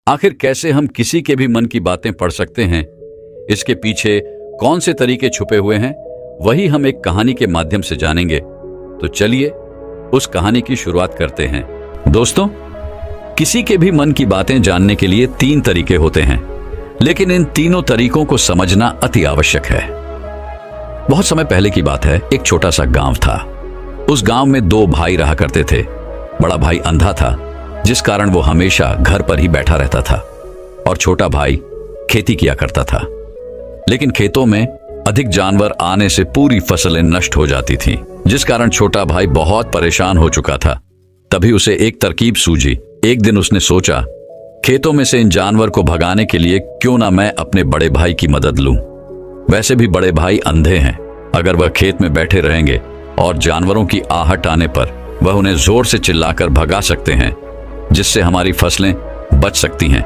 आखिर कैसे हम किसी के भी मन की बातें पढ़ सकते हैं, इसके पीछे कौन से तरीके छुपे हुए हैं, वही हम एक कहानी के माध्यम से जानेंगे। तो चलिए उस कहानी की शुरुआत करते हैं। दोस्तों, किसी के भी मन की बातें जानने के लिए 3 तरीके होते हैं, लेकिन इन तीनों तरीकों को समझना अति आवश्यक है। बहुत समय पहले की बात है, एक छोटा सा गांव था। उस गांव में 2 भाई रहा करते थे। बड़ा भाई अंधा था, जिस कारण वो हमेशा घर पर ही बैठा रहता था, और छोटा भाई खेती किया करता था। लेकिन खेतों में अधिक जानवर आने से पूरी फसलें नष्ट हो जाती थीं, जिस कारण छोटा भाई बहुत परेशान हो चुका था। तभी उसे एक तरकीब सूझी। एक दिन उसने सोचा, खेतों में से इन जानवर को भगाने के लिए क्यों ना मैं अपने बड़े भाई की मदद लूं। वैसे भी बड़े भाई अंधे हैं, अगर वह खेत में बैठे रहेंगे और जानवरों की आहट आने पर वह उन्हें जोर से चिल्लाकर भगा सकते हैं, जिससे हमारी फसलें बच सकती हैं।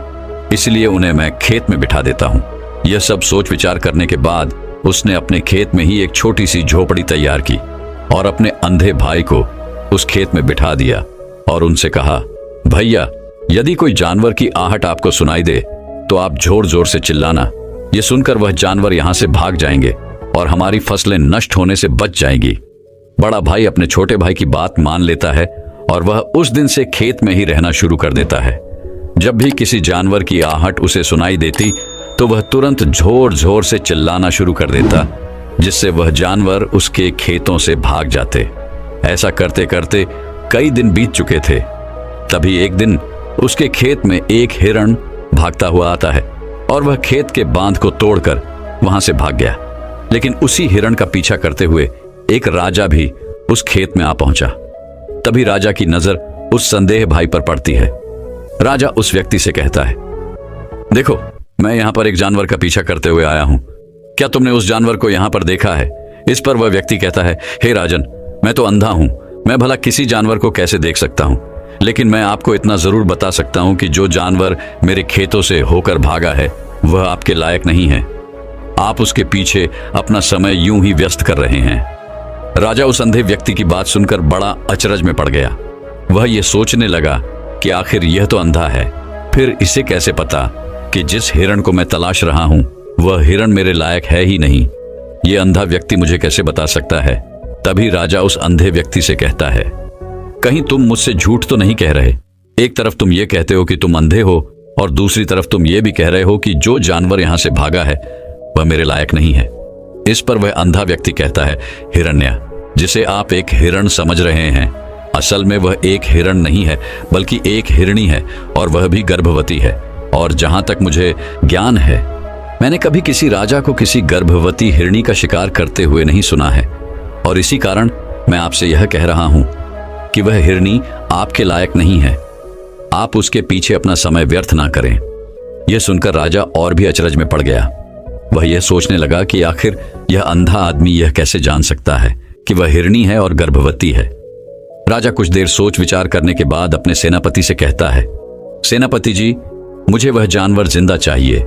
इसलिए उन्हें मैं खेत में बिठा देता हूं। यह सब सोच विचार करने के बाद उसने अपने खेत में ही एक छोटी सी झोपड़ी तैयार की और अपने अंधे भाई को उस खेत में बिठा दिया और उनसे कहा, भैया, यदि कोई जानवर की आहट आपको सुनाई दे तो आप जोर जोर से चिल्लाना। यह सुनकर वह जानवर यहां से भाग जाएंगे और हमारी फसलें नष्ट होने से बच जाएंगी। बड़ा भाई अपने छोटे भाई की बात मान लेता है और वह उस दिन से खेत में ही रहना शुरू कर देता है। जब भी किसी जानवर की आहट उसे सुनाई देती तो वह तुरंत जोर जोर से चिल्लाना शुरू कर देता, जिससे वह जानवर उसके खेतों से भाग जाते। ऐसा करते करते कई दिन बीत चुके थे। तभी एक दिन उसके खेत में एक हिरण भागता हुआ आता है और वह खेत के बांध को तोड़कर वहां से भाग गया। लेकिन उसी हिरण का पीछा करते हुए एक राजा भी उस खेत में आ पहुंचा। तभी राजा की नजर उस संदेह भाई पर पड़ती है। राजा उस व्यक्ति से कहता है, देखो, मैं यहां पर एक जानवर का पीछा करते हुए आया हूं। क्या तुमने उस जानवर को यहां पर देखा है? इस पर वह व्यक्ति कहता है, हे राजन, मैं तो अंधा हूं, मैं भला किसी जानवर को कैसे देख सकता हूं? लेकिन मैं आपको इतना जरूर बता सकता हूं कि जो जानवर मेरे खेतों से होकर भागा है वह आपके लायक नहीं है। आप उसके पीछे अपना समय यूं ही व्यस्त कर रहे हैं। राजा उस अंधे व्यक्ति की बात सुनकर बड़ा अचरज में पड़ गया। वह यह सोचने लगा कि आखिर यह तो अंधा है, फिर इसे कैसे पता कि जिस हिरण को मैं तलाश रहा हूं वह हिरण मेरे लायक है ही नहीं। यह अंधा व्यक्ति मुझे कैसे बता सकता है? तभी राजा उस अंधे व्यक्ति से कहता है, कहीं तुम मुझसे झूठ तो नहीं कह रहे? एक तरफ तुम ये कहते हो कि तुम अंधे हो और दूसरी तरफ तुम ये भी कह रहे हो कि जो जानवर यहां से भागा है वह मेरे लायक नहीं है। इस पर वह अंधा व्यक्ति कहता है, हिरण्या, जिसे आप एक हिरण समझ रहे हैं, असल में वह एक हिरण नहीं है बल्कि एक हिरणी है, और वह भी गर्भवती है। और जहां तक मुझे ज्ञान है, मैंने कभी किसी राजा को किसी गर्भवती हिरणी का शिकार करते हुए नहीं सुना है, और इसी कारण मैं आपसे यह कह रहा हूं कि वह हिरणी आपके लायक नहीं है। आप उसके पीछे अपना समय व्यर्थ ना करें। यह सुनकर राजा और भी अचरज में पड़ गया। वह यह सोचने लगा कि आखिर यह अंधा आदमी यह कैसे जान सकता है कि वह हिरणी है और गर्भवती है। राजा कुछ देर सोच विचार करने के बाद अपने सेनापति से कहता है, सेनापति जी, मुझे वह जानवर जिंदा चाहिए,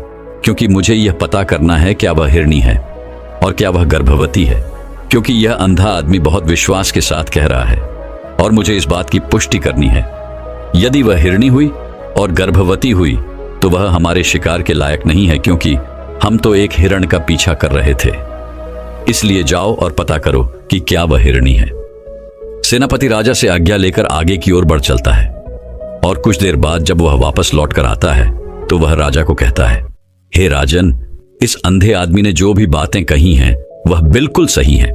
क्योंकि मुझे यह पता करना है क्या वह हिरणी है और क्या वह गर्भवती है, क्योंकि यह अंधा आदमी बहुत विश्वास के साथ कह रहा है और मुझे इस बात की पुष्टि करनी है। यदि वह हिरणी हुई और गर्भवती हुई तो वह हमारे शिकार के लायक नहीं है, क्योंकि हम तो एक हिरण का पीछा कर रहे थे। इसलिए जाओ और पता करो कि क्या वह हिरणी है। सेनापति राजा से आज्ञा लेकर आगे की ओर बढ़ चलता है, और कुछ देर बाद जब वह वापस लौट कर आता है तो वह राजा को कहता है, हे राजन, इस अंधे आदमी ने जो भी बातें कही हैं वह बिल्कुल सही हैं।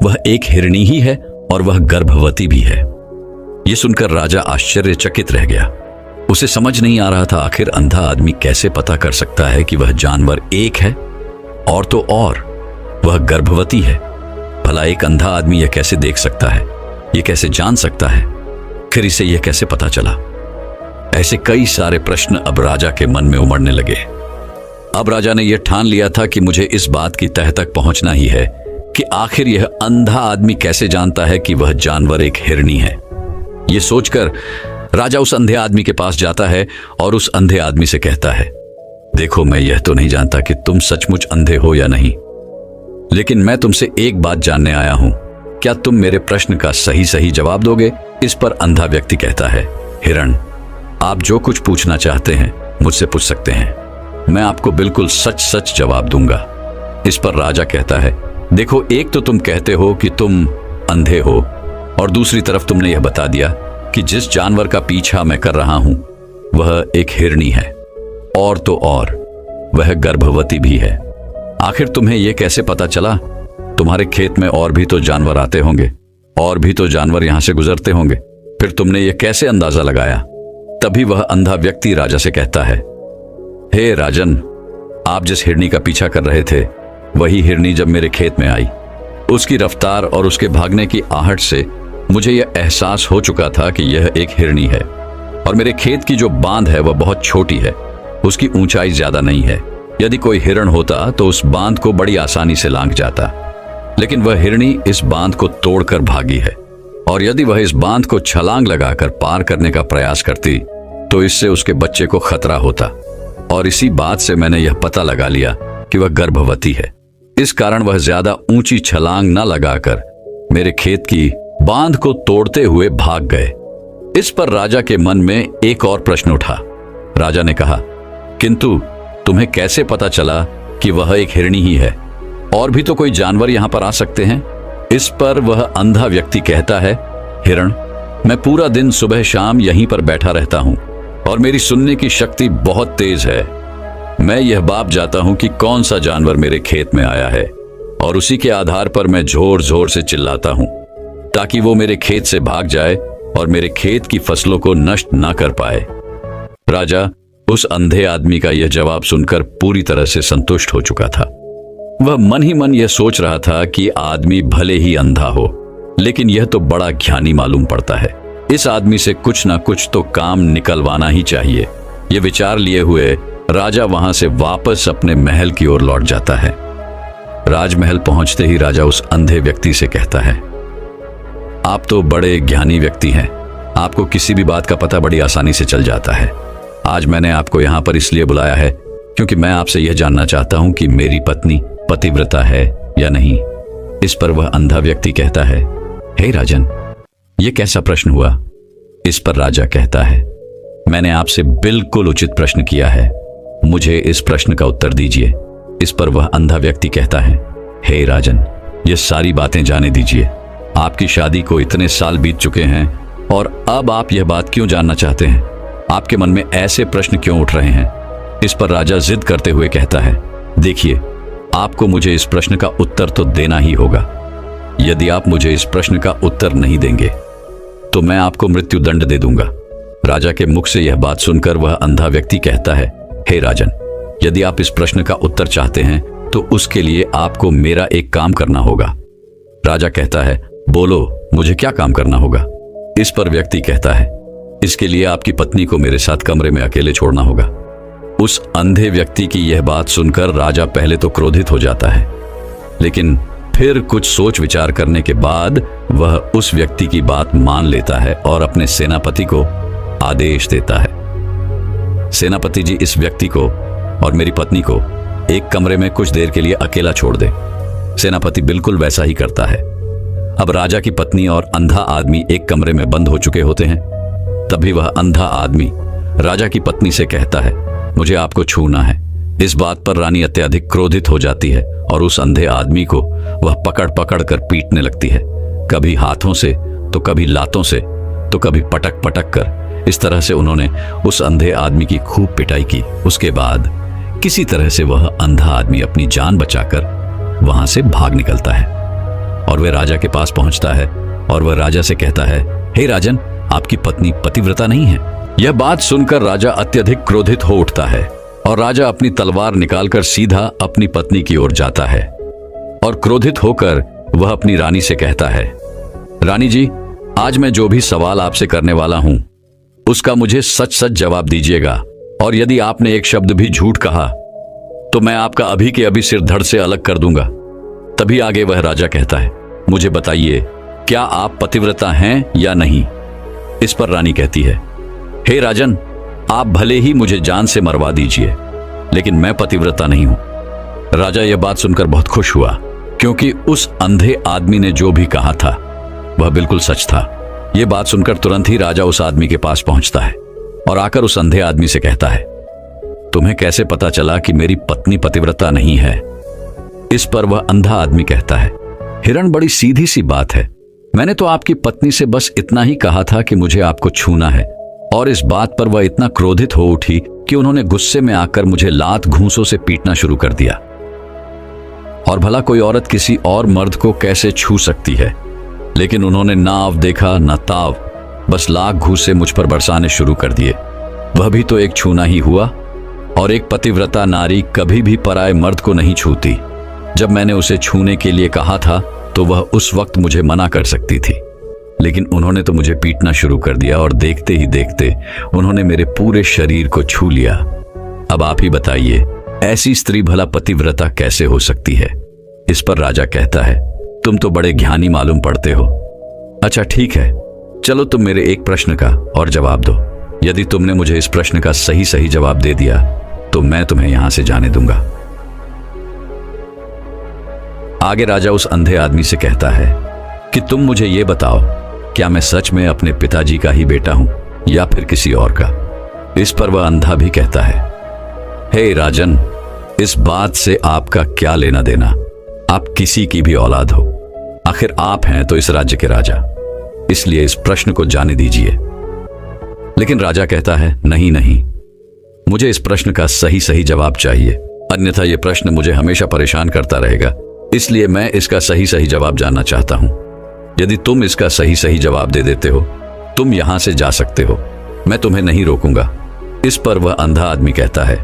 वह एक हिरणी ही है और वह गर्भवती भी है। यह सुनकर राजा आश्चर्यचकित रह गया। उसे समझ नहीं आ रहा था आखिर अंधा आदमी कैसे पता कर सकता है कि वह जानवर एक है और तो और वह गर्भवती है। भला एक अंधा आदमी यह कैसे देख सकता है, यह कैसे जान सकता है, फिर इसे यह कैसे पता चला? ऐसे कई सारे प्रश्न अब राजा के मन में उमड़ने लगे। अब राजा ने यह ठान लिया था कि मुझे इस बात की तह तक पहुंचना ही है कि आखिर यह अंधा आदमी कैसे जानता है कि वह जानवर एक हिरणी है। यह सोचकर राजा उस अंधे आदमी के पास जाता है और उस अंधे आदमी से कहता है, देखो, मैं यह तो नहीं जानता कि तुम सचमुच अंधे हो या नहीं, लेकिन मैं तुमसे एक बात जानने आया हूं। क्या तुम मेरे प्रश्न का सही सही जवाब दोगे? इस पर अंधा व्यक्ति कहता है, हिरण, आप जो कुछ पूछना चाहते हैं मुझसे पूछ सकते हैं, मैं आपको बिल्कुल सच सच जवाब दूंगा। इस पर राजा कहता है, देखो, एक तो तुम कहते हो कि तुम अंधे हो, और दूसरी तरफ तुमने यह बता दिया कि जिस जानवर का पीछा मैं कर रहा हूं वह एक हिरनी है, और तो और वह गर्भवती भी है। आखिर तुम्हें यह कैसे पता चला? तुम्हारे खेत में और भी तो जानवर आते होंगे, और भी तो जानवर यहां से गुजरते होंगे, फिर तुमने यह कैसे अंदाजा लगाया? तभी वह अंधा व्यक्ति राजा से कहता है, हे राजन, आप जिस हिरनी का पीछा कर रहे थे वही हिरनी जब मेरे खेत में आई, उसकी रफ्तार और उसके भागने की आहट से मुझे यह एहसास हो चुका था कि यह एक हिरनी है, और मेरे खेत की जो बांध है वह बहुत छोटी है, उसकी ऊंचाई ज्यादा नहीं है। यदि कोई हिरण होता तो उस बांध को बड़ी आसानी से लांघ जाता, लेकिन वह हिरनी इस बांध को तोड़कर भागी है, और यदि वह इस बांध को छलांग लगाकर पार करने का प्रयास करती तो इससे उसके बच्चे को खतरा होता, और इसी बात से मैंने यह पता लगा लिया कि वह गर्भवती है। इस कारण वह ज्यादा ऊंची छलांग न लगाकर मेरे खेत की बांध को तोड़ते हुए भाग गए। इस पर राजा के मन में एक और प्रश्न उठा। राजा ने कहा, किंतु तुम्हें कैसे पता चला कि वह एक हिरनी ही है? और भी तो कोई जानवर यहां पर आ सकते हैं। इस पर वह अंधा व्यक्ति कहता है, हिरण, मैं पूरा दिन सुबह शाम यहीं पर बैठा रहता हूं, और मेरी सुनने की शक्ति बहुत तेज है। मैं यह भाप जाता हूं कि कौन सा जानवर मेरे खेत में आया है, और उसी के आधार पर मैं जोर जोर से चिल्लाता हूं ताकि वो मेरे खेत से भाग जाए और मेरे खेत की फसलों को नष्ट ना कर पाए। राजा उस अंधे आदमी का यह जवाब सुनकर पूरी तरह से संतुष्ट हो चुका था। वह मन ही मन यह सोच रहा था कि आदमी भले ही अंधा हो, लेकिन यह तो बड़ा ज्ञानी मालूम पड़ता है। इस आदमी से कुछ ना कुछ तो काम निकलवाना ही चाहिए। यह विचार लिए हुए राजा वहां से वापस अपने महल की ओर लौट जाता है। राजमहल पहुंचते ही राजा उस अंधे व्यक्ति से कहता है, आप तो बड़े ज्ञानी व्यक्ति हैं, आपको किसी भी बात का पता बड़ी आसानी से चल जाता है। आज मैंने आपको यहाँ पर इसलिए बुलाया है क्योंकि मैं आपसे यह जानना चाहता हूँ कि मेरी पत्नी पतिव्रता है या नहीं। इस पर वह अंधा व्यक्ति कहता है, हे राजन, यह कैसा प्रश्न हुआ? इस पर राजा कहता है, मैंने आपसे बिल्कुल उचित प्रश्न किया है, मुझे इस प्रश्न का उत्तर दीजिए। इस पर वह अंधा व्यक्ति कहता है, हे राजन, ये सारी बातें जाने दीजिए। आपकी शादी को इतने साल बीत चुके हैं, और अब आप यह बात क्यों जानना चाहते हैं? आपके मन में ऐसे प्रश्न क्यों उठ रहे हैं? इस पर राजा जिद करते हुए कहता है, देखिए, आपको मुझे इस प्रश्न का उत्तर तो देना ही होगा। यदि आप मुझे इस प्रश्न का उत्तर नहीं देंगे तो मैं आपको मृत्यु दंड दे दूंगा। राजा के मुख से यह बात सुनकर वह अंधा व्यक्ति कहता है, हे राजन, यदि आप इस प्रश्न का उत्तर चाहते हैं तो उसके लिए आपको मेरा एक काम करना होगा। राजा कहता है, बोलो, मुझे क्या काम करना होगा? इस पर व्यक्ति कहता है, इसके लिए आपकी पत्नी को मेरे साथ कमरे में अकेले छोड़ना होगा। उस अंधे व्यक्ति की यह बात सुनकर राजा पहले तो क्रोधित हो जाता है, लेकिन फिर कुछ सोच विचार करने के बाद वह उस व्यक्ति की बात मान लेता है और अपने सेनापति को आदेश देता है, सेनापति जी, इस व्यक्ति को और मेरी पत्नी को एक कमरे में कुछ देर के लिए अकेला छोड़ दे। सेनापति बिल्कुल वैसा ही करता है। अब राजा की पत्नी और अंधा आदमी एक कमरे में बंद हो चुके होते हैं। तभी वह अंधा आदमी राजा की पत्नी से कहता है, मुझे आपको छूना है। इस बात पर रानी अत्यधिक क्रोधित हो जाती है और उस अंधे आदमी को वह पकड़ पकड़ कर पीटने लगती है, कभी हाथों से तो कभी लातों से तो कभी पटक पटक कर। इस तरह से उन्होंने उस अंधे आदमी की खूब पिटाई की। उसके बाद किसी तरह से वह अंधा आदमी अपनी जान बचाकर वहां से भाग निकलता है और वह राजा के पास पहुंचता है और वह राजा से कहता है, हे राजन, आपकी पत्नी पतिव्रता नहीं है। यह बात सुनकर राजा अत्यधिक क्रोधित हो उठता है और राजा अपनी तलवार निकालकर सीधा अपनी पत्नी की ओर जाता है और क्रोधित होकर वह अपनी रानी से कहता है, रानी जी, आज मैं जो भी सवाल आपसे करने वाला हूं उसका मुझे सच सच जवाब दीजिएगा, और यदि आपने एक शब्द भी झूठ कहा तो मैं आपका अभी के अभी सिर धड़ से अलग कर दूंगा। तभी आगे वह राजा कहता है, मुझे बताइए, क्या आप पतिव्रता हैं या नहीं? इस पर रानी कहती है, हे राजन, आप भले ही मुझे जान से मरवा दीजिए, लेकिन मैं पतिव्रता नहीं हूं। राजा यह बात सुनकर बहुत खुश हुआ, क्योंकि उस अंधे आदमी ने जो भी कहा था वह बिल्कुल सच था। यह बात सुनकर तुरंत ही राजा उस आदमी के पास पहुंचता है और आकर उस अंधे आदमी से कहता है, तुम्हें कैसे पता चला कि मेरी पत्नी पतिव्रता नहीं है? इस पर वह अंधा आदमी कहता है, हिरण, बड़ी सीधी सी बात है। मैंने तो आपकी पत्नी से बस इतना ही कहा था कि मुझे आपको छूना है, और इस बात पर वह इतना क्रोधित हो उठी कि उन्होंने गुस्से में आकर मुझे लात घूंसों से पीटना शुरू कर दिया। और भला कोई औरत किसी और मर्द को कैसे छू सकती है? लेकिन उन्होंने ना आव देखा ना ताव, बस लाख घूंसे मुझ पर बरसाने शुरू कर दिए। वह भी तो एक छूना ही हुआ, और एक पतिव्रता नारी कभी भी पराये मर्द को नहीं छूती। जब मैंने उसे छूने के लिए कहा था तो वह उस वक्त मुझे मना कर सकती थी, लेकिन उन्होंने तो मुझे पीटना शुरू कर दिया, और देखते ही देखते उन्होंने मेरे पूरे शरीर को छू लिया। अब आप ही बताइए, ऐसी स्त्री भला पतिव्रता कैसे हो सकती है? इस पर राजा कहता है, तुम तो बड़े ज्ञानी मालूम पड़ते हो। अच्छा ठीक है, चलो तुम मेरे एक प्रश्न का और जवाब दो। यदि तुमने मुझे इस प्रश्न का सही सही जवाब दे दिया तो मैं तुम्हें यहां से जाने दूंगा। आगे राजा उस अंधे आदमी से कहता है कि तुम मुझे यह बताओ, क्या मैं सच में अपने पिताजी का ही बेटा हूं या फिर किसी और का? इस पर वह अंधा भी कहता है, हे राजन, इस बात से आपका क्या लेना देना? आप किसी की भी औलाद हो, आखिर आप हैं तो इस राज्य के राजा, इसलिए इस प्रश्न को जाने दीजिए। लेकिन राजा कहता है, नहीं नहीं, मुझे इस प्रश्न का सही सही जवाब चाहिए, अन्यथा यह प्रश्न मुझे हमेशा परेशान करता रहेगा, इसलिए मैं इसका सही सही जवाब जानना चाहता हूं। यदि तुम इसका सही सही जवाब दे देते हो, तुम यहां से जा सकते हो, मैं तुम्हें नहीं रोकूंगा। इस पर वह अंधा आदमी कहता है,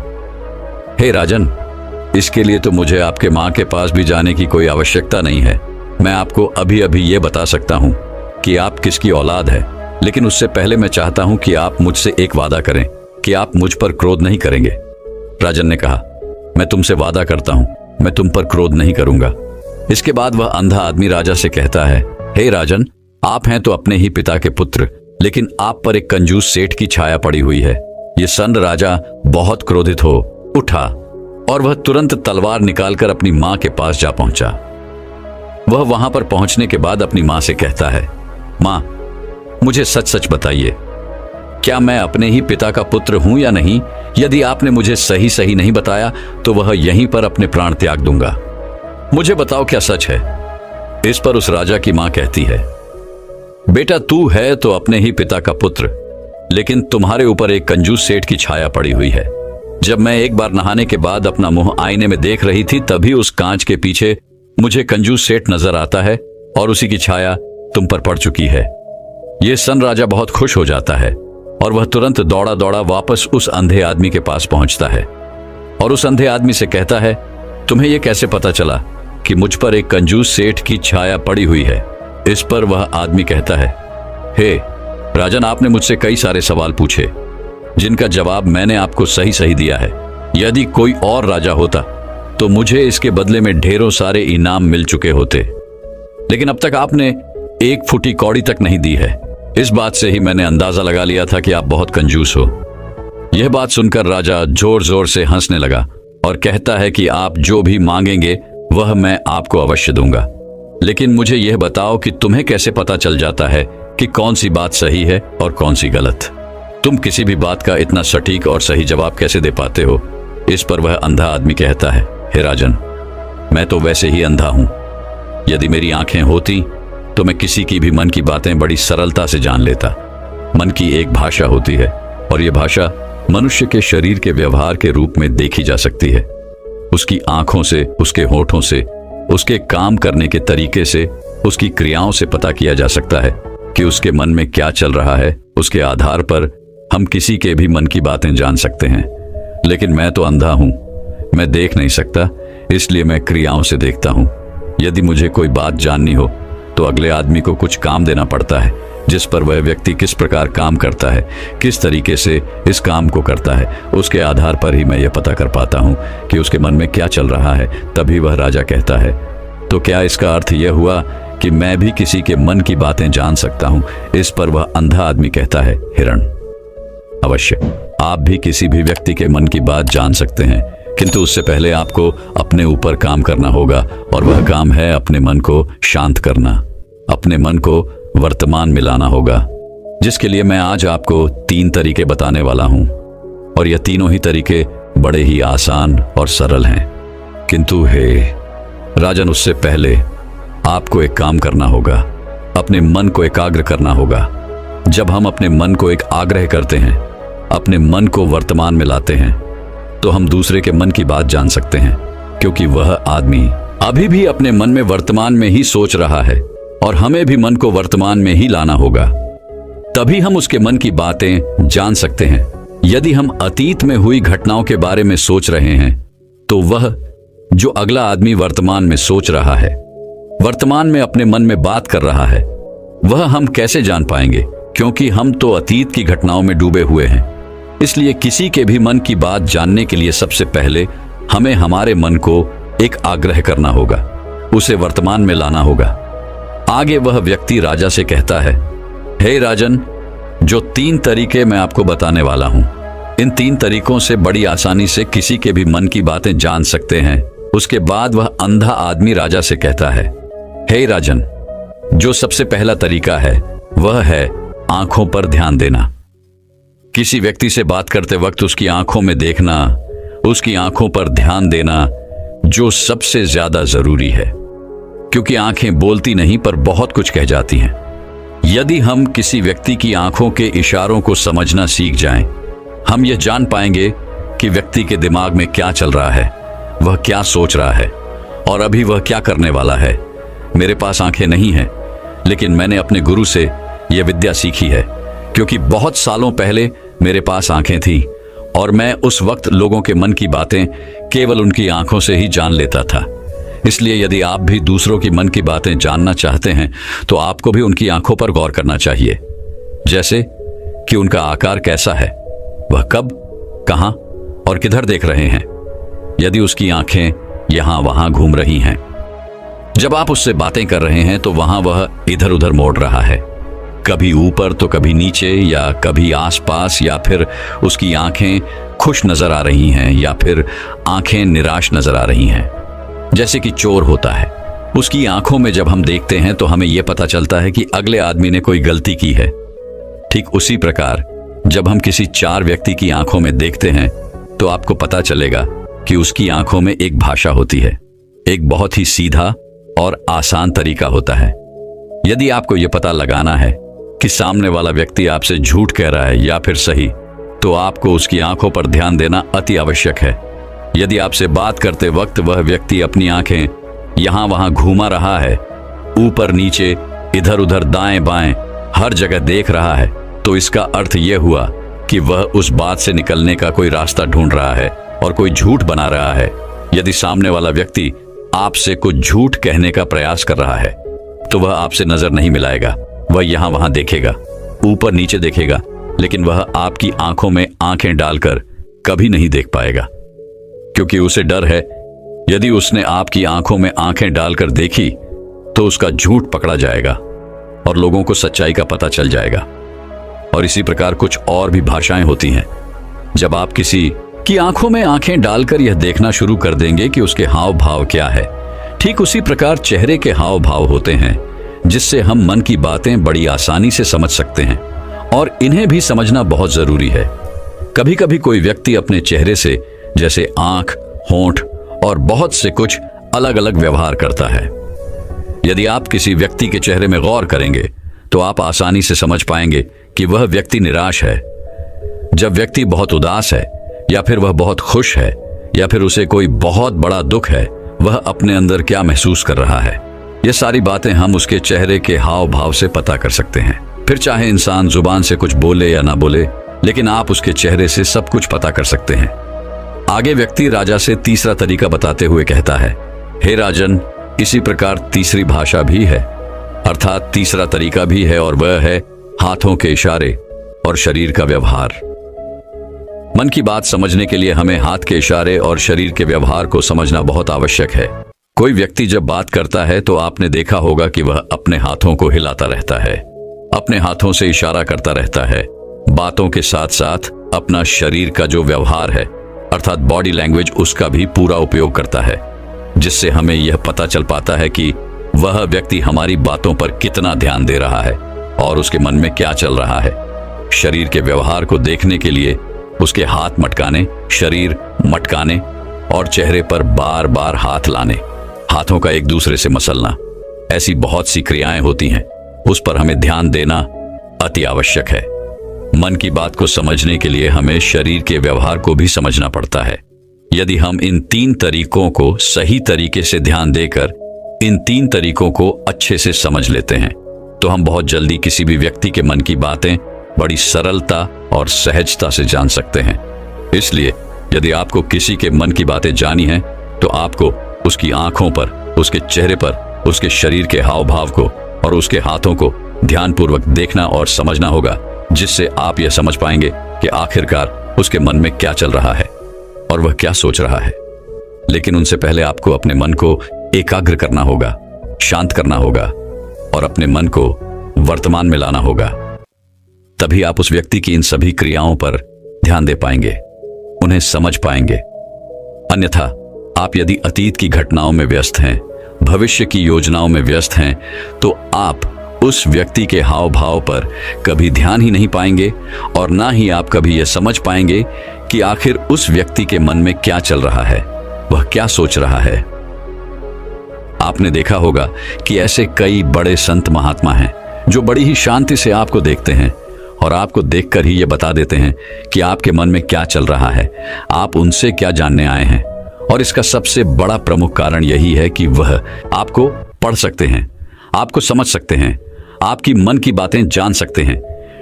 हे राजन, इसके लिए तो मुझे आपके मां के पास भी जाने की कोई आवश्यकता नहीं है। मैं आपको अभी अभी ये बता सकता हूं कि आप किसकी औलाद है, लेकिन उससे पहले मैं चाहता हूं कि आप मुझसे एक वादा करें कि आप मुझ पर क्रोध नहीं करेंगे। राजन ने कहा, मैं तुमसे वादा करता हूं, मैं तुम पर क्रोध नहीं करूंगा। इसके बाद वह अंधा आदमी राजा से कहता है, हे राजन, आप हैं तो अपने ही पिता के पुत्र, लेकिन आप पर एक कंजूस सेठ की छाया पड़ी हुई है। ये सन्न राजा बहुत क्रोधित हो उठा और वह तुरंत तलवार निकालकर अपनी मां के पास जा पहुंचा। वह वहां पर पहुंचने के बाद अपनी मां से कहता है, मां, मुझे सच सच बताइए, क्या मैं अपने ही पिता का पुत्र हूं या नहीं? यदि आपने मुझे सही सही नहीं बताया तो वह यहीं पर अपने प्राण त्याग दूंगा। मुझे बताओ क्या सच है? इस पर उस राजा की मां कहती है, बेटा, तू है तो अपने ही पिता का पुत्र, लेकिन तुम्हारे ऊपर एक कंजूस सेठ की छाया पड़ी हुई है। जब मैं एक बार नहाने के बाद अपना मुंह आईने में देख रही थी, तभी उस कांच के पीछे मुझे कंजूस सेठ नजर आता है और उसी की छाया तुम पर पड़ चुकी है। यह सन राजा बहुत खुश हो जाता है और वह तुरंत दौड़ा दौड़ा वापस उस अंधे आदमी के पास पहुंचता है और उस अंधे आदमी से कहता है, तुम्हें यह कैसे पता चला कि मुझ पर एक कंजूस सेठ की छाया पड़ी हुई है? इस पर वह आदमी कहता है, हे राजन, आपने मुझसे कई सारे सवाल पूछे जिनका जवाब मैंने आपको सही सही दिया है। यदि कोई और राजा होता तो मुझे इसके बदले में ढेरों सारे इनाम मिल चुके होते, लेकिन अब तक आपने एक फुटी कौड़ी तक नहीं दी है। इस बात से ही मैंने अंदाजा लगा लिया था कि आप बहुत कंजूस हो। यह बात सुनकर राजा जोर जोर से हंसने लगा और कहता है कि आप जो भी मांगेंगे वह मैं आपको अवश्य दूंगा, लेकिन मुझे यह बताओ कि तुम्हें कैसे पता चल जाता है कि कौन सी बात सही है और कौन सी गलत? तुम किसी भी बात का इतना सटीक और सही जवाब कैसे दे पाते हो? इस पर वह अंधा आदमी कहता है, हे राजन, मैं तो वैसे ही अंधा हूं। यदि मेरी आंखें होती तो मैं किसी की भी मन की बातें बड़ी सरलता से जान लेता। मन की एक भाषा होती है और यह भाषा मनुष्य के शरीर के व्यवहार के रूप में देखी जा सकती है। उसकी आंखों से, उसके होठों से, उसके काम करने के तरीके से, उसकी क्रियाओं से पता किया जा सकता है कि उसके मन में क्या चल रहा है। उसके आधार पर हम किसी के भी मन की बातें जान सकते हैं। लेकिन मैं तो अंधा हूं, मैं देख नहीं सकता, इसलिए मैं क्रियाओं से देखता हूं। यदि मुझे कोई बात जाननी हो तो अगले आदमी को कुछ काम देना पड़ता है, जिस पर वह व्यक्ति किस प्रकार काम करता है, किस तरीके से इस काम को करता है, उसके आधार पर ही मैं यह पता कर पाता हूं कि उसके मन में क्या चल रहा है। तभी वह राजा कहता है, तो क्या इसका अर्थ यह हुआ कि मैं भी किसी के मन की बातें जान सकता हूं? इस पर वह अंधा आदमी कहता है, हिरण, अवश्य आप भी किसी भी व्यक्ति के मन की बात जान सकते हैं, किंतु उससे पहले आपको अपने ऊपर काम करना होगा और वह काम है अपने मन को शांत करना, अपने मन को वर्तमान में लाना होगा, जिसके लिए मैं आज आपको 3 तरीके बताने वाला हूं। और यह तीनों ही तरीके बड़े ही आसान और सरल हैं। किंतु हे राजन, उससे पहले आपको एक काम करना होगा, अपने मन को एकाग्र करना होगा। जब हम अपने मन को एक आग्रह करते हैं, अपने मन को वर्तमान में लाते हैं, तो हम दूसरे के मन की बात जान सकते हैं, क्योंकि वह आदमी अभी भी अपने मन में वर्तमान में ही सोच रहा है और हमें भी मन को वर्तमान में ही लाना होगा। तभी हम उसके मन की बातें जान सकते हैं। यदि हम अतीत में हुई घटनाओं के बारे में सोच रहे हैं, तो वह जो अगला आदमी वर्तमान में सोच रहा है, वर्तमान में अपने मन में बात कर रहा है, वह हम कैसे जान पाएंगे? क्योंकि हम तो अतीत की घटनाओं में डूबे हुए हैं। इसलिए किसी के भी मन की बात जानने के लिए सबसे पहले हमें हमारे मन को एक आग्रह करना होगा, उसे वर्तमान में लाना होगा। आगे वह व्यक्ति राजा से कहता है, हे राजन, जो 3 तरीके मैं आपको बताने वाला हूं, इन 3 तरीकों से बड़ी आसानी से किसी के भी मन की बातें जान सकते हैं। उसके बाद वह अंधा आदमी राजा से कहता है, हे राजन, जो सबसे पहला तरीका है वह है आंखों पर ध्यान देना। किसी व्यक्ति से बात करते वक्त उसकी आंखों में देखना, उसकी आंखों पर ध्यान देना जो सबसे ज्यादा जरूरी है, क्योंकि आंखें बोलती नहीं पर बहुत कुछ कह जाती हैं। यदि हम किसी व्यक्ति की आंखों के इशारों को समझना सीख जाएं, हम यह जान पाएंगे कि व्यक्ति के दिमाग में क्या चल रहा है, वह क्या सोच रहा है और अभी वह क्या करने वाला है। मेरे पास आंखें नहीं हैं, लेकिन मैंने अपने गुरु से यह विद्या सीखी है, क्योंकि बहुत सालों पहले मेरे पास आंखें थीं और मैं उस वक्त लोगों के मन की बातें केवल उनकी आंखों से ही जान लेता था। इसलिए यदि आप भी दूसरों की मन की बातें जानना चाहते हैं, तो आपको भी उनकी आंखों पर गौर करना चाहिए। जैसे कि उनका आकार कैसा है, वह कब, कहां और किधर देख रहे हैं। यदि उसकी आंखें यहां वहां घूम रही हैं, जब आप उससे बातें कर रहे हैं, तो वहां वह इधर उधर मोड़ रहा है, कभी ऊपर तो कभी नीचे, या कभी आसपास, या फिर उसकी आंखें खुश नजर आ रही हैं या फिर आंखें निराश नजर आ रही हैं। जैसे कि चोर होता है, उसकी आंखों में जब हम देखते हैं तो हमें यह पता चलता है कि अगले आदमी ने कोई गलती की है। ठीक उसी प्रकार जब हम किसी 4 व्यक्ति की आंखों में देखते हैं, तो आपको पता चलेगा कि उसकी आंखों में एक भाषा होती है, एक बहुत ही सीधा और आसान तरीका होता है। यदि आपको यह पता लगाना है कि सामने वाला व्यक्ति आपसे झूठ कह रहा है या फिर सही, तो आपको उसकी आंखों पर ध्यान देना अति आवश्यक है। यदि आपसे बात करते वक्त वह व्यक्ति अपनी आंखें यहां वहां घुमा रहा है, ऊपर नीचे, इधर उधर, दाएं बाएं, हर जगह देख रहा है, तो इसका अर्थ यह हुआ कि वह उस बात से निकलने का कोई रास्ता ढूंढ रहा है और कोई झूठ बना रहा है। यदि सामने वाला व्यक्ति आपसे कुछ झूठ कहने का प्रयास कर रहा है, तो वह आपसे नजर नहीं मिलाएगा। वह यहां वहां देखेगा, ऊपर नीचे देखेगा, लेकिन वह आपकी आंखों में आंखें डालकर कभी नहीं देख पाएगा, क्योंकि उसे डर है यदि उसने आपकी आंखों में आंखें डालकर देखी तो उसका झूठ पकड़ा जाएगा और लोगों को सच्चाई का पता चल जाएगा। और इसी प्रकार कुछ और भी भाषाएं होती हैं। जब आप किसी की आंखों में आंखें डालकर यह देखना शुरू कर देंगे कि उसके हाव भाव क्या है, ठीक उसी प्रकार चेहरे के हाव भाव होते हैं, जिससे हम मन की बातें बड़ी आसानी से समझ सकते हैं, और इन्हें भी समझना बहुत जरूरी है। कभी कभी कोई व्यक्ति अपने चेहरे से, जैसे आंख, होंठ और बहुत से कुछ अलग अलग व्यवहार करता है। यदि आप किसी व्यक्ति के चेहरे में गौर करेंगे, तो आप आसानी से समझ पाएंगे कि वह व्यक्ति निराश है। जब व्यक्ति बहुत उदास है, या फिर वह बहुत खुश है, या फिर उसे कोई बहुत बड़ा दुख है, वह अपने अंदर क्या महसूस कर रहा है, ये सारी बातें हम उसके चेहरे के हाव भाव से पता कर सकते हैं। फिर चाहे इंसान जुबान से कुछ बोले या ना बोले, लेकिन आप उसके चेहरे से सब कुछ पता कर सकते हैं। आगे व्यक्ति राजा से तीसरा तरीका बताते हुए कहता है, हे राजन, इसी प्रकार तीसरी भाषा भी है, अर्थात तीसरा तरीका भी है, और वह है हाथों के इशारे और शरीर का व्यवहार। मन की बात समझने के लिए हमें हाथ के इशारे और शरीर के व्यवहार को समझना बहुत आवश्यक है। कोई व्यक्ति जब बात करता है तो आपने देखा होगा कि वह अपने हाथों को हिलाता रहता है, अपने हाथों से इशारा करता रहता है। बातों के साथ साथ अपना शरीर का जो व्यवहार है, अर्थात बॉडी लैंग्वेज, उसका भी पूरा उपयोग करता है, जिससे हमें यह पता चल पाता है कि वह व्यक्ति हमारी बातों पर कितना ध्यान दे रहा है और उसके मन में क्या चल रहा है। शरीर के व्यवहार को देखने के लिए उसके हाथ मटकाने, शरीर मटकाने और चेहरे पर बार बार हाथ लाने, हाथों का एक दूसरे से मसलना, ऐसी बहुत सी क्रियाएं होती हैं। उस पर हमें ध्यान देना अति आवश्यक है। मन की बात को समझने के लिए हमें शरीर के व्यवहार को भी समझना पड़ता है। यदि हम इन 3 तरीकों को सही तरीके से ध्यान देकर इन 3 तरीकों को अच्छे से समझ लेते हैं तो हम बहुत जल्दी किसी भी व्यक्ति के मन की बातें बड़ी सरलता और सहजता से जान सकते हैं। इसलिए यदि आपको किसी के मन की बातें जानी हैं तो आपको उसकी आंखों पर, उसके चेहरे पर, उसके शरीर के हाव भाव को और उसके हाथों को ध्यानपूर्वक देखना और समझना होगा, जिससे आप यह समझ पाएंगे कि आखिरकार उसके मन में क्या चल रहा है और वह क्या सोच रहा है। लेकिन उनसे पहले आपको अपने मन को एकाग्र करना होगा, शांत करना होगा और अपने मन को वर्तमान में लाना होगा। तभी आप उस व्यक्ति की इन सभी क्रियाओं पर ध्यान दे पाएंगे, उन्हें समझ पाएंगे। अन्यथा आप यदि अतीत की घटनाओं में व्यस्त हैं, भविष्य की योजनाओं में व्यस्त हैं, तो आप उस व्यक्ति के हाव भाव पर कभी ध्यान ही नहीं पाएंगे और ना ही आप कभी यह समझ पाएंगे कि आखिर उस व्यक्ति के मन में क्या चल रहा है, वह क्या सोच रहा है। आपने देखा होगा कि ऐसे कई बड़े संत महात्मा हैं जो बड़ी ही शांति से आपको देखते हैं और आपको देखकर ही ये बता देते हैं कि आपके मन में क्या चल रहा है, आप उनसे क्या जानने आए हैं। और इसका सबसे बड़ा प्रमुख कारण यही है कि वह आपको पढ़ सकते हैं, आपको समझ सकते हैं, आपकी मन की बातें जान सकते हैं,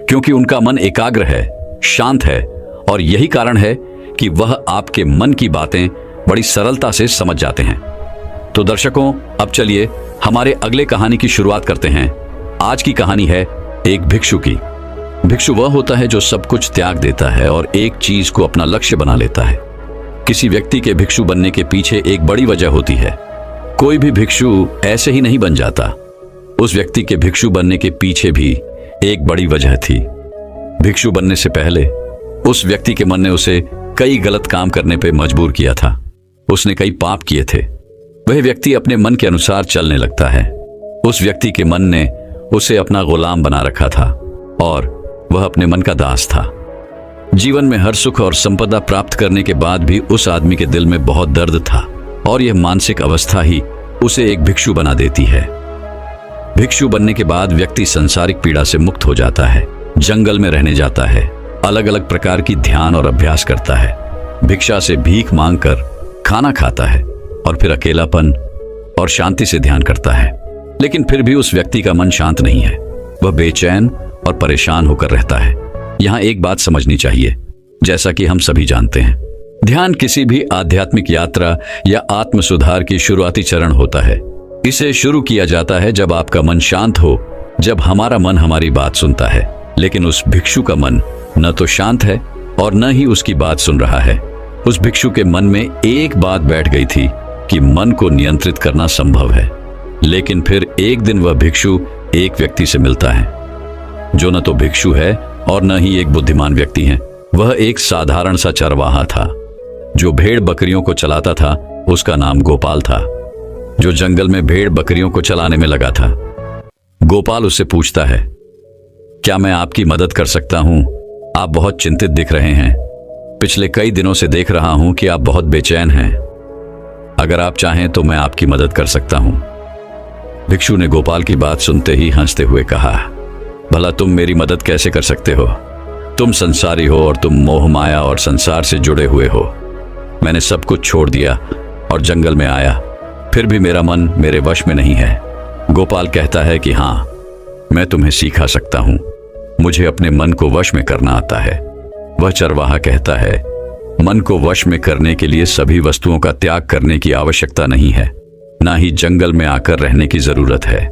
क्योंकि उनका मन एकाग्र है, शांत है और यही कारण है कि वह आपके मन की बातें बड़ी सरलता से समझ जाते हैं। तो दर्शकों, अब चलिए हमारे अगले कहानी की शुरुआत करते हैं। आज की कहानी है एक भिक्षु की। भिक्षु वह होता है जो सब कुछ त्याग देता है और एक चीज को अपना लक्ष्य बना लेता है। किसी व्यक्ति के भिक्षु बनने के पीछे एक बड़ी वजह होती है। कोई भी भिक्षु ऐसे ही नहीं बन जाता। उस व्यक्ति के भिक्षु बनने के पीछे भी एक बड़ी वजह थी। भिक्षु बनने से पहले उस व्यक्ति के मन ने उसे कई गलत काम करने पर मजबूर किया था। उसने कई पाप किए थे। वह व्यक्ति अपने मन के अनुसार चलने लगता है। उस व्यक्ति के मन ने उसे अपना गुलाम बना रखा था और वह अपने मन का दास था। जीवन में हर सुख और संपदा प्राप्त करने के बाद भी उस आदमी के दिल में बहुत दर्द था और यह मानसिक अवस्था ही उसे एक भिक्षु बना देती है। भिक्षु बनने के बाद व्यक्ति सांसारिक पीड़ा से मुक्त हो जाता है, जंगल में रहने जाता है, अलग अलग प्रकार की ध्यान और अभ्यास करता है, भिक्षा से भीख मांगकर खाना खाता है और फिर अकेलापन और शांति से ध्यान करता है। लेकिन फिर भी उस व्यक्ति का मन शांत नहीं है, वह बेचैन और परेशान होकर रहता है। यहाँ एक बात समझनी चाहिए, जैसा कि हम सभी जानते हैं, ध्यान किसी भी आध्यात्मिक यात्रा या आत्म सुधार की शुरुआती चरण होता है। इसे शुरू किया जाता है जब आपका मन शांत हो, जब हमारा मन हमारी बात सुनता है। लेकिन उस भिक्षु का मन न तो शांत है और न ही उसकी बात सुन रहा है। उस भिक्षु के मन में एक बात बैठ गई थी कि मन को नियंत्रित करना संभव है। लेकिन फिर एक दिन वह भिक्षु एक व्यक्ति से मिलता है जो न तो भिक्षु है और न ही एक बुद्धिमान व्यक्ति है। वह एक साधारण सा चरवाहा था जो भेड़ बकरियों को चलाता था। उसका नाम गोपाल था, जो जंगल में भेड़ बकरियों को चलाने में लगा था। गोपाल उससे पूछता है, क्या मैं आपकी मदद कर सकता हूं? आप बहुत चिंतित दिख रहे हैं। पिछले कई दिनों से देख रहा हूं कि आप बहुत बेचैन हैं। अगर आप चाहें तो मैं आपकी मदद कर सकता हूं। भिक्षु ने गोपाल की बात सुनते ही हंसते हुए कहा, भला तुम मेरी मदद कैसे कर सकते हो? तुम संसारी हो और तुम मोह माया और संसार से जुड़े हुए हो। मैंने सब कुछ छोड़ दिया और जंगल में आया, फिर भी मेरा मन मेरे वश में नहीं है। गोपाल कहता है कि हाँ, मैं तुम्हें सिखा सकता हूं, मुझे अपने मन को वश में करना आता है। वह चरवाहा कहता है, मन को वश में करने के लिए सभी वस्तुओं का त्याग करने की आवश्यकता नहीं है, ना ही जंगल में आकर रहने की जरूरत है।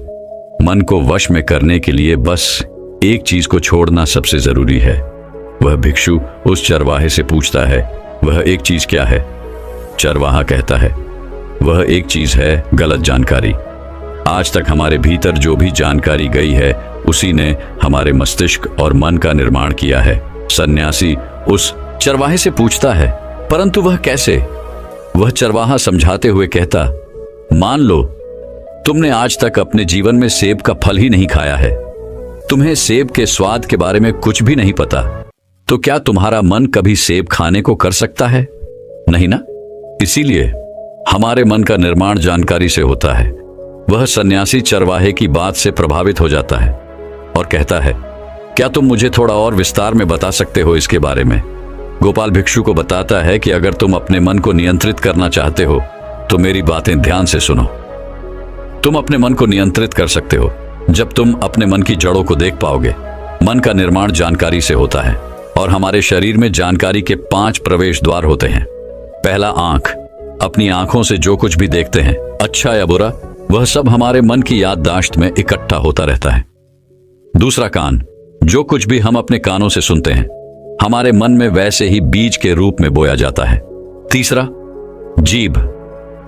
मन को वश में करने के लिए बस एक चीज को छोड़ना सबसे जरूरी है। वह भिक्षु उस चरवाहे से पूछता है, वह एक चीज क्या है? चरवाहा कहता है, वह एक चीज है गलत जानकारी। आज तक हमारे भीतर जो भी जानकारी गई है उसी ने हमारे मस्तिष्क और मन का निर्माण किया है। सन्यासी उस चरवाहे से पूछता है, परंतु वह कैसे? वह चरवाहा समझाते हुए कहता, मान लो तुमने आज तक अपने जीवन में सेब का फल ही नहीं खाया है, तुम्हें सेब के स्वाद के बारे में कुछ भी नहीं पता, तो क्या तुम्हारा मन कभी सेब खाने को कर सकता है? नहीं ना? इसीलिए हमारे मन का निर्माण जानकारी से होता है। वह सन्यासी चरवाहे की बात से प्रभावित हो जाता है और कहता है, क्या तुम मुझे थोड़ा और विस्तार में बता सकते हो इसके बारे में? गोपाल भिक्षु को बताता है कि अगर तुम अपने मन को नियंत्रित करना चाहते हो तो मेरी बातें ध्यान से सुनो। तुम अपने मन को नियंत्रित कर सकते हो जब तुम अपने मन की जड़ों को देख पाओगे। मन का निर्माण जानकारी से होता है और हमारे शरीर में जानकारी के 5 प्रवेश द्वार होते हैं। पहला, आंख। अपनी आंखों से जो कुछ भी देखते हैं, अच्छा या बुरा, वह सब हमारे मन की याददाश्त में इकट्ठा होता रहता है। दूसरा, कान। जो कुछ भी हम अपने कानों से सुनते हैं हमारे मन में वैसे ही बीज के रूप में बोया जाता है। तीसरा, जीभ।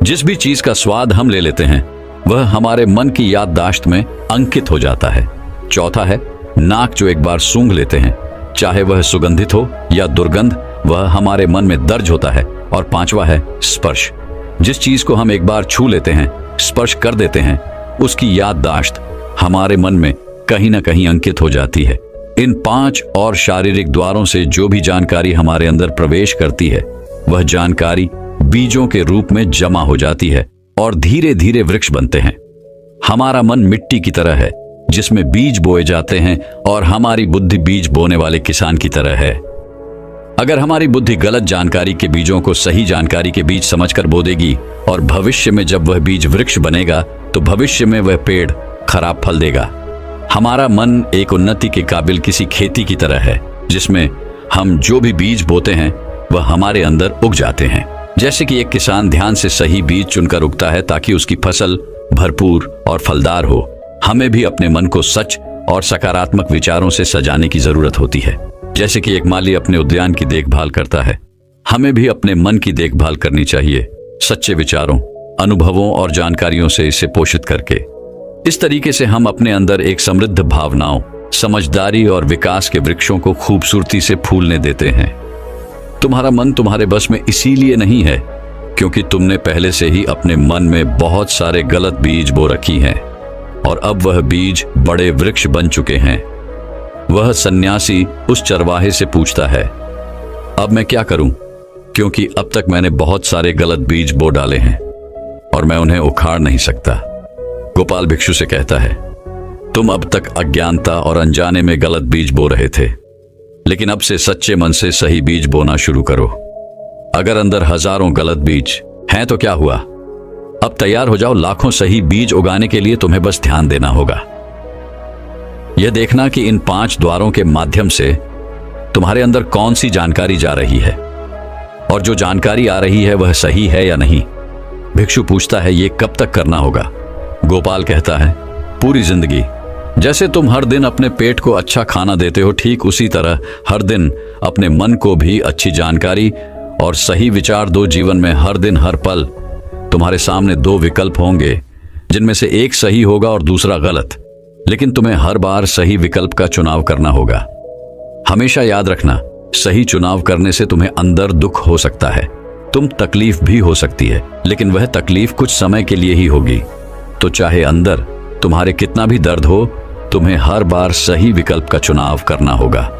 जिस भी चीज का स्वाद हम ले लेते हैं वह हमारे मन की याददाश्त में अंकित हो जाता है। चौथा है नाक। जो एक बार सूंघ लेते हैं, चाहे वह सुगंधित हो या दुर्गंध, वह हमारे मन में दर्ज होता है। और पांचवा है स्पर्श। जिस चीज को हम एक बार छू लेते हैं, स्पर्श कर देते हैं, उसकी याददाश्त हमारे मन में कहीं ना कहीं अंकित हो जाती है। इन 5 और शारीरिक द्वारों से जो भी जानकारी हमारे अंदर प्रवेश करती है वह जानकारी बीजों के रूप में जमा हो जाती है और धीरे धीरे वृक्ष बनते हैं। हमारा मन मिट्टी की तरह है जिसमें बीज बोए जाते हैं और हमारी बुद्धि बीज बोने वाले किसान की तरह है। अगर हमारी बुद्धि गलत जानकारी के बीजों को सही जानकारी के बीज समझकर बो देगी और भविष्य में जब वह बीज वृक्ष बनेगा तो भविष्य में वह पेड़ खराब फल देगा। हमारा मन एक उन्नति के काबिल किसी खेती की तरह है जिसमें हम जो भी बीज बोते हैं वह हमारे अंदर उग जाते हैं। जैसे कि एक किसान ध्यान से सही बीज चुनकर उगता है ताकि उसकी फसल भरपूर और फलदार हो, हमें भी अपने मन को सच और सकारात्मक विचारों से सजाने की जरूरत होती है। जैसे कि एक माली अपने उद्यान की देखभाल करता है, हमें भी अपने मन की देखभाल करनी चाहिए, सच्चे विचारों, अनुभवों और जानकारियों से इसे पोषित करके। इस तरीके से हम अपने अंदर एक समृद्ध भावनाओं, समझदारी और विकास के वृक्षों को खूबसूरती से फूलने देते हैं। तुम्हारा मन तुम्हारे बस में इसीलिए नहीं है क्योंकि तुमने पहले से ही अपने मन में बहुत सारे गलत बीज बो रखी हैं और अब वह बीज बड़े वृक्ष बन चुके हैं। वह सन्यासी उस चरवाहे से पूछता है, अब मैं क्या करूं? क्योंकि अब तक मैंने बहुत सारे गलत बीज बो डाले हैं और मैं उन्हें उखाड़ नहीं सकता। गोपाल भिक्षु से कहता है, तुम अब तक अज्ञानता और अनजाने में गलत बीज बो रहे थे, लेकिन अब से सच्चे मन से सही बीज बोना शुरू करो। अगर अंदर हजारों गलत बीज हैं तो क्या हुआ? अब तैयार हो जाओ लाखों सही बीज उगाने के लिए। तुम्हें बस ध्यान देना होगा, यह देखना कि इन 5 द्वारों के माध्यम से तुम्हारे अंदर कौन सी जानकारी जा रही है और जो जानकारी आ रही है वह सही है या नहीं। भिक्षु पूछता है, ये कब तक करना होगा? गोपाल कहता है, पूरी जिंदगी। जैसे तुम हर दिन अपने पेट को अच्छा खाना देते हो, ठीक उसी तरह हर दिन अपने मन को भी अच्छी जानकारी और सही विचार दो। जीवन में हर दिन हर पल तुम्हारे सामने 2 विकल्प होंगे जिनमें से एक सही होगा और दूसरा गलत, लेकिन तुम्हें हर बार सही विकल्प का चुनाव करना होगा। हमेशा याद रखना, सही चुनाव करने से तुम्हें अंदर दुख हो सकता है, तुम तकलीफ भी हो सकती है, लेकिन वह तकलीफ कुछ समय के लिए ही होगी। तो चाहे अंदर तुम्हारे कितना भी दर्द हो, तुम्हें हर बार सही विकल्प का चुनाव करना होगा।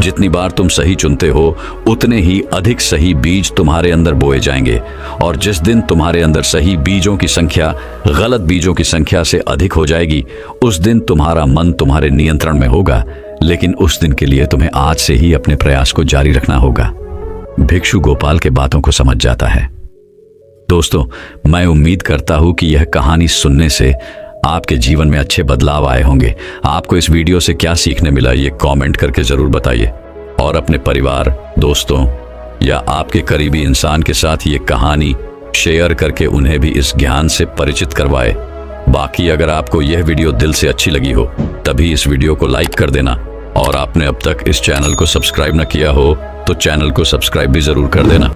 जितनी बार तुम सही चुनते हो उतने ही अधिक सही बीज तुम्हारे अंदर बोए जाएंगे और जिस दिन तुम्हारे अंदर सही बीजों की संख्या गलत बीजों की संख्या से अधिक हो जाएगी, उस दिन तुम्हारा मन तुम्हारे नियंत्रण में होगा। लेकिन उस दिन के लिए तुम्हें आज से ही अपने प्रयास को जारी रखना होगा। भिक्षु गोपाल के बातों को समझ जाता है। दोस्तों, मैं उम्मीद करता हूं कि यह कहानी सुनने से आपके जीवन में अच्छे बदलाव आए होंगे। आपको इस वीडियो से क्या सीखने मिला ये कमेंट करके जरूर बताइए और अपने परिवार, दोस्तों या आपके करीबी इंसान के साथ ये कहानी शेयर करके उन्हें भी इस ज्ञान से परिचित करवाए। बाकी अगर आपको यह वीडियो दिल से अच्छी लगी हो तभी इस वीडियो को लाइक कर देना और आपने अब तक इस चैनल को सब्सक्राइब न किया हो तो चैनल को सब्सक्राइब भी जरूर कर देना।